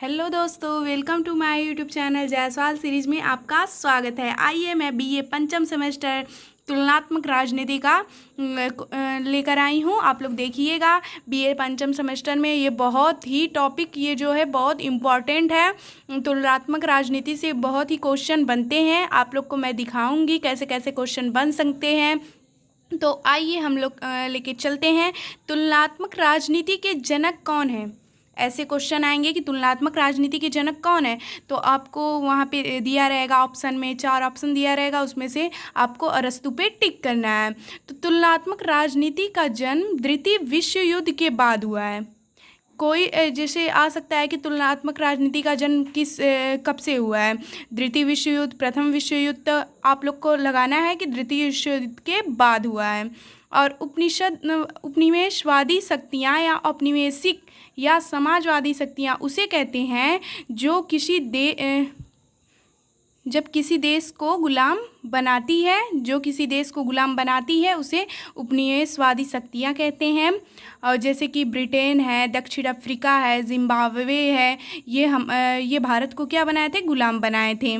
Hello दोस्तों, welcome to my YouTube channel Jaiswal series में आपका स्वागत है। आइए मैं बीए पंचम सेमेस्टर तुलनात्मक राजनीति का लेकर आई हूँ। आप लोग देखिएगा, बीए पंचम सेमेस्टर में ये बहुत ही टॉपिक ये जो है बहुत इम्पॉर्टेंट है। तुलनात्मक राजनीति से बहुत ही क्वेश्चन बनते हैं। आप लोग को मैं दिखाऊंगी कैसे कैसे क्वेश्चन बन सकते हैं। तो आइए हम लोग लेके चलते हैं। तुलनात्मक राजनीति के जनक कौन हैं? ऐसे क्वेश्चन आएंगे कि तुलनात्मक राजनीति के जनक कौन है, तो आपको वहाँ पे दिया रहेगा ऑप्शन में, 4 ऑप्शन दिया रहेगा, उसमें से आपको अरस्तु पे टिक करना है। तो तुलनात्मक राजनीति का जन्म द्वितीय विश्व युद्ध के बाद हुआ है। कोई जैसे आ सकता है कि तुलनात्मक राजनीति का जन्म कब से हुआ है? द्वितीय विश्व युद्ध, प्रथम विश्व युद्ध, तो आप लोग को लगाना है कि द्वितीय विश्व युद्ध के बाद हुआ है। और उपनिवेशवादी शक्तियाँ या औपनिवेशिक या समाजवादी शक्तियाँ उसे कहते हैं जो जब किसी देश को गुलाम बनाती है, उसे उपनिवेशवादी शक्तियाँ कहते हैं। और जैसे कि ब्रिटेन है, दक्षिण अफ्रीका है, जिम्बाब्वे है, ये भारत को क्या बनाए थे? गुलाम बनाए थे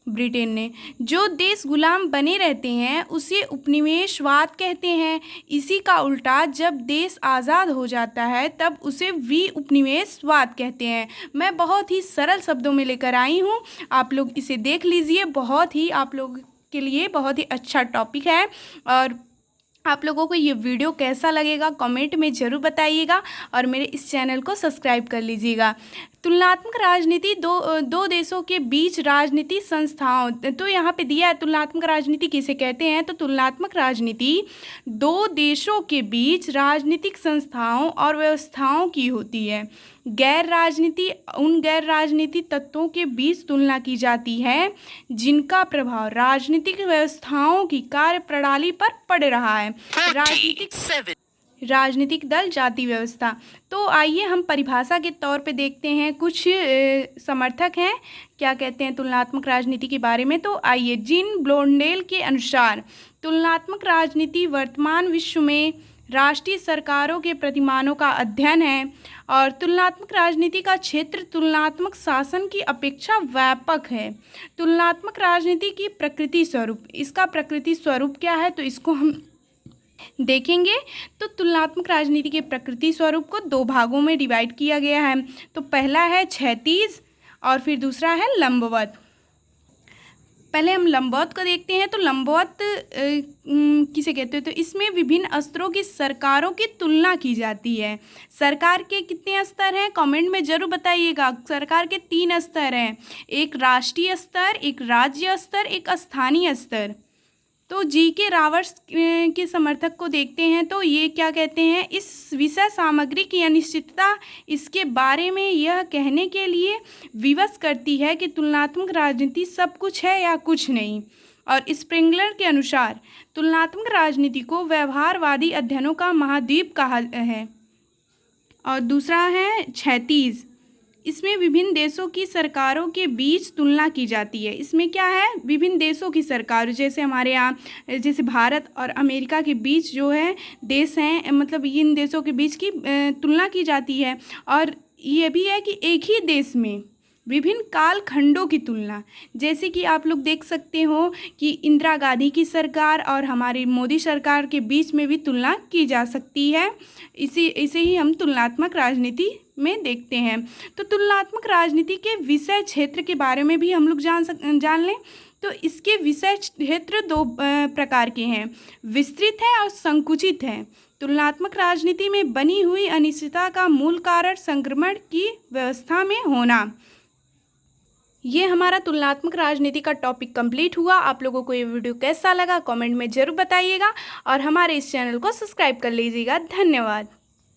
ब्रिटेन ने। जो देश गुलाम बने रहते हैं उसे उपनिवेशवाद कहते हैं। इसी का उल्टा जब देश आज़ाद हो जाता है तब उसे उपनिवेशवाद कहते हैं। मैं बहुत ही सरल शब्दों में लेकर आई हूँ, आप लोग इसे देख लीजिए। बहुत ही आप लोग के लिए बहुत ही अच्छा टॉपिक है। और आप लोगों को ये वीडियो कैसा लगेगा कमेंट में ज़रूर बताइएगा और मेरे इस चैनल को सब्सक्राइब कर लीजिएगा। तुलनात्मक राजनीति दो देशों के बीच राजनीति संस्थाओं, तो यहाँ पे दिया है तुलनात्मक राजनीति किसे कहते हैं। तो तुलनात्मक राजनीति दो देशों के बीच राजनीतिक संस्थाओं और व्यवस्थाओं की होती है। गैर राजनीति तत्वों के बीच तुलना की जाती है जिनका प्रभाव राजनीतिक व्यवस्थाओं की कार्यप्रणाली पर पड़ रहा है। राजनीतिक दल, जाति व्यवस्था। तो आइए हम परिभाषा के तौर पे देखते हैं। कुछ समर्थक हैं क्या कहते हैं तुलनात्मक राजनीति के बारे में। तो आइए, जीन ब्लोंडेल के अनुसार तुलनात्मक राजनीति वर्तमान विश्व में राष्ट्रीय सरकारों के प्रतिमानों का अध्ययन है। और तुलनात्मक राजनीति का क्षेत्र तुलनात्मक शासन की अपेक्षा व्यापक है। तुलनात्मक राजनीति की प्रकृति स्वरूप, इसका प्रकृति स्वरूप क्या है तो इसको हम देखेंगे। तो तुलनात्मक राजनीति के प्रकृति स्वरूप को 2 भागों में डिवाइड किया गया है। तो पहला है क्षैतिज और फिर दूसरा है लंबवत। पहले हम लंबवत को देखते हैं। तो लंबवत किसे कहते हैं? तो इसमें विभिन्न स्तरों की सरकारों की तुलना की जाती है। सरकार के कितने स्तर हैं कमेंट में ज़रूर बताइएगा। सरकार के 3 स्तर हैं, एक राष्ट्रीय स्तर, एक राज्य स्तर, एक स्थानीय स्तर। तो जी.के. रॉबर्ट्स के समर्थक को देखते हैं। तो ये क्या कहते हैं? इस विषय सामग्री की अनिश्चितता इसके बारे में यह कहने के लिए विवश करती है कि तुलनात्मक राजनीति सब कुछ है या कुछ नहीं। और स्प्रिंगलर के अनुसार तुलनात्मक राजनीति को व्यवहारवादी अध्ययनों का महाद्वीप कहा है। और दूसरा है क्षैतिज, इसमें विभिन्न देशों की सरकारों के बीच तुलना की जाती है। इसमें क्या है? विभिन्न देशों की सरकार, जैसे हमारे यहाँ जैसे भारत और अमेरिका के बीच जो है देश हैं, मतलब इन देशों के बीच की तुलना की जाती है। और ये भी है कि एक ही देश में विभिन्न कालखंडों की तुलना, जैसे कि आप लोग देख सकते हो कि इंदिरा गांधी की सरकार और हमारी मोदी सरकार के बीच में भी तुलना की जा सकती है। इसे ही हम तुलनात्मक राजनीति में देखते हैं। तो तुलनात्मक राजनीति के विषय क्षेत्र के बारे में भी हम लोग जान लें। तो इसके विषय क्षेत्र 2 प्रकार के हैं, विस्तृत है और संकुचित है। तुलनात्मक राजनीति में बनी हुई अनिश्चितता का मूल कारण संक्रमण की व्यवस्था में होना। ये हमारा तुलनात्मक राजनीति का टॉपिक कंप्लीट हुआ। आप लोगों को ये वीडियो कैसा लगा कमेंट में ज़रूर बताइएगा और हमारे इस चैनल को सब्सक्राइब कर लीजिएगा। धन्यवाद।